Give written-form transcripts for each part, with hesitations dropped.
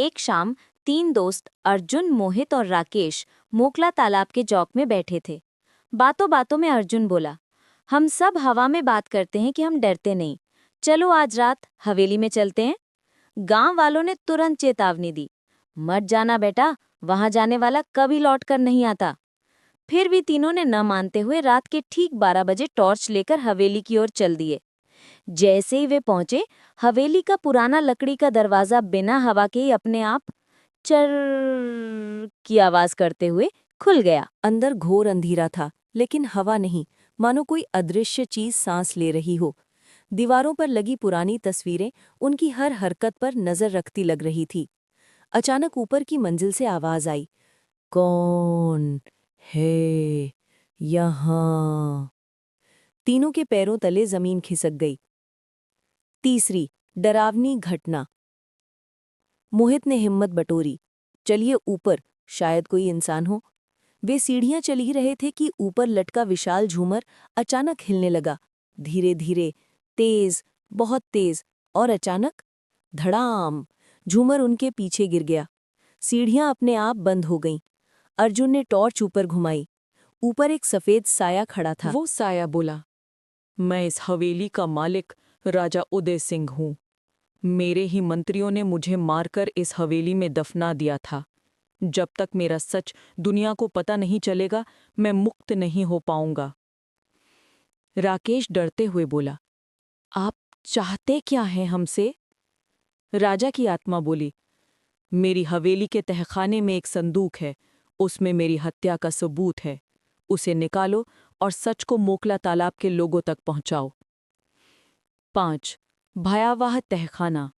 एक शाम 3 दोस्त अर्जुन, मोहित और राकेश मोकला तालाब के चौक में बैठे थे। बातों बातों में अर्जुन बोला, हम सब हवा में बात करते हैं कि हम डरते नहीं। चलो आज रात हवेली में चलते हैं। गांव वालों ने तुरंत चेतावनी दी, मत जाना बेटा, वहां जाने वाला कभी लौट कर नहीं आता। फिर भी तीनों ने न मानते हुए रात के ठीक 12 बजे टॉर्च लेकर हवेली की ओर चल दिए। जैसे ही वे पहुंचे, हवेली का पुराना लकड़ी का दरवाजा बिना हवा के ही अपने आप चर की आवाज करते हुए खुल गया। अंदर घोर अंधेरा था, लेकिन हवा नहीं, मानो कोई अदृश्य चीज सांस ले रही हो। दीवारों पर लगी पुरानी तस्वीरें उनकी हर हरकत पर नजर रखती लग रही थी। अचानक ऊपर की मंजिल से आवाज आई, कौन है यहाँ? तीनों के पैरों तले जमीन खिसक गई। तीसरी डरावनी घटना। मोहित ने हिम्मत बटोरी, चलिए ऊपर, शायद कोई इंसान हो। वे सीढ़ियां चल ही रहे थे कि ऊपर लटका विशाल झूमर अचानक हिलने लगा, धीरे धीरे, तेज, बहुत तेज, और अचानक धड़ाम, झूमर उनके पीछे गिर गया। सीढ़ियां अपने आप बंद हो गईं। अर्जुन ने टॉर्च ऊपर घुमाई। ऊपर एक सफेद साया खड़ा था। वो साया बोला, मैं इस हवेली का मालिक राजा उदय सिंह हूँ। मेरे ही मंत्रियों ने मुझे मारकर इस हवेली में दफना दिया था। जब तक मेरा सच दुनिया को पता नहीं चलेगा, मैं मुक्त नहीं हो पाऊंगा। राकेश डरते हुए बोला, आप चाहते क्या हैं हमसे? राजा की आत्मा बोली, मेरी हवेली के तहखाने में एक संदूक है, उसमें मेरी हत्या का सबूत है। उसे निकालो और सच को मोकला तालाब के लोगों तक पहुंचाओ। 5. भयावह तहखाना।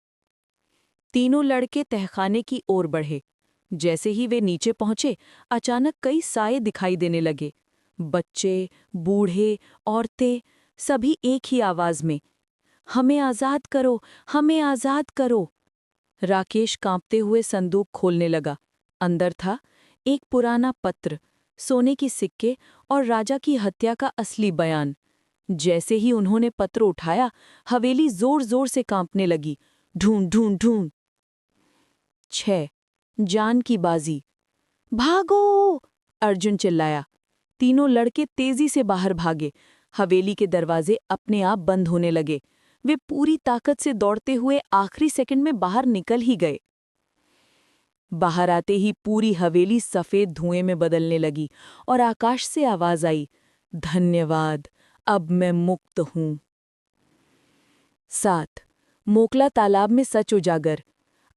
तीनों लड़के तहखाने की ओर बढ़े। जैसे ही वे नीचे पहुंचे, अचानक कई साए दिखाई देने लगे। बच्चे, बूढ़े, औरतें, सभी एक ही आवाज में, हमें आजाद करो, हमें आजाद करो। राकेश कांपते हुए संदूक खोलने लगा। अंदर था एक पुराना पत्र, सोने की सिक्के और राजा की हत्या का असली बयान। जैसे ही उन्होंने पत्र उठाया, हवेली जोर जोर से कांपने लगी। ढूंढ ढूंढ ढूंढ। 6. जान की बाजी। भागो! अर्जुन चिल्लाया। तीनों लड़के तेजी से बाहर भागे। हवेली के दरवाजे अपने आप बंद होने लगे। वे पूरी ताकत से दौड़ते हुए आखिरी सेकंड में बाहर निकल ही गए। बाहर आते ही पूरी हवेली सफेद धुएं में बदलने लगी और आकाश से आवाज आई, धन्यवाद, अब मैं मुक्त हूं। 7. मोकला तालाब में सच उजागर।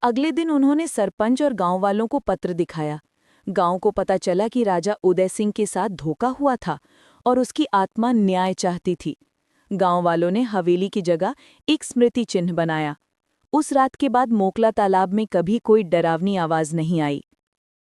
अगले दिन उन्होंने सरपंच और गांव वालों को पत्र दिखाया। गांव को पता चला कि राजा उदय सिंह के साथ धोखा हुआ था और उसकी आत्मा न्याय चाहती थी। गांव वालों ने हवेली की जगह एक स्मृति चिन्ह बनाया। उस रात के बाद मोकला तालाब में कभी कोई डरावनी आवाज नहीं आई।